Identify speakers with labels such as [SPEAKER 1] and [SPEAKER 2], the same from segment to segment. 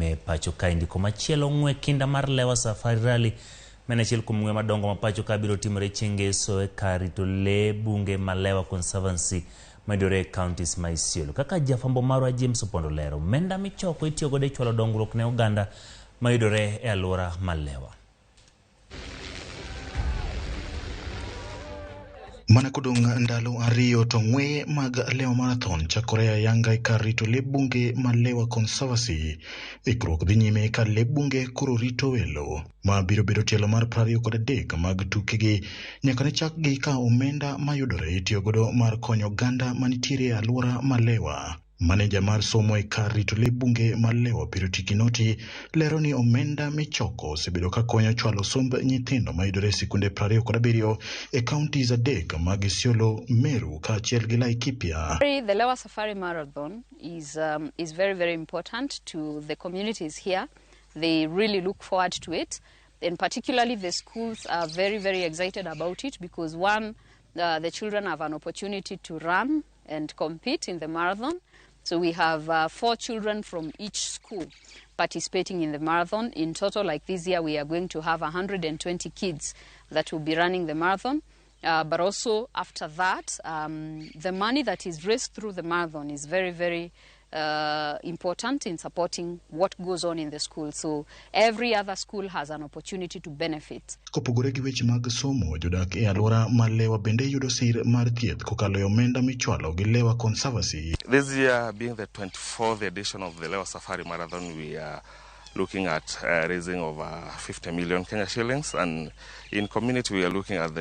[SPEAKER 1] nyime pacho ka indiko machielo ng'we kinda mar lewa safari rally menachiel kuom ng'we madongo ma pacho ka biro timore chengeso e kar rito lee bunge ma Lewa Conservancy medore counties ma Isiolo. Kaka jafambo marwa James Opondo lero, omenda michoko itiyo godo e chwalo dongruok ne oganda mayudore e alwora ma Lewa.
[SPEAKER 2] Mana kodong' ndalo ariyo to ng'we mag Lewa Marathon chakore ayanga e kar rito lee bunge ma Lewa Conservancy. Ikruok dhi nyime ka lee bunge koro rito welo ma biro bedo tielo mar 23 mag tukegi nyaka ne chakgi ka omenda mayudore itiyo godo mar konyo oganda manitiere e alwora ma Lewa. Maneja mar somo e kar rito lee bunge ma Lewa Piroti Kinoti lero ni omenda michoko osebedo ka konyo chwalo somb nyithindo mayudore e sikunde 27 e counties adek mag Isiolo, Meru kaachiel gi Laikipia.
[SPEAKER 3] The Lewa Safari Marathon is very, very important to the communities here. They really look forward to it, and particularly the schools are very, very excited about it because one, the children have an opportunity to run and compete in the marathon. So we have 4 children from each school participating in the marathon. In total, like this year, we are going to have 120 kids that will be running the marathon. But also after that, the money that is raised through the marathon is very, very important in supporting what goes on in the school. So every other school has an opportunity to benefit.
[SPEAKER 2] Kopogore gi weche mag somo, jodak e alwora ma Lewa bende yudo sir mar thieth kokalo e omenda michwalo gi Lewa Conservancy.
[SPEAKER 4] This year being the 24th edition of the Lewa Safari Marathon, we are looking at raising over 50 million Kenya shillings, and in community we are looking at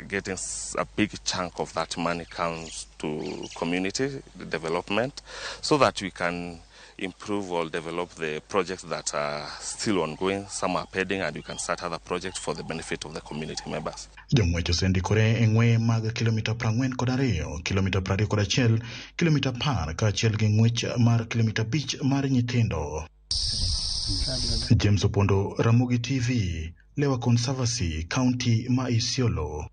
[SPEAKER 4] getting a big chunk of that money comes to community development so that we can improve or develop the projects that are still ongoing. Some are pending, and we can start other projects for the benefit of the community members.
[SPEAKER 2] Jong'wech osendikore e ng'we mag kilomita 42, kilomita 21, kilomita 10 kaachiel gi ng'wech mar kilomita 5 mar nyithindo. James Opondo, Ramogi TV, Lewa Conservancy, County ma Isiolo.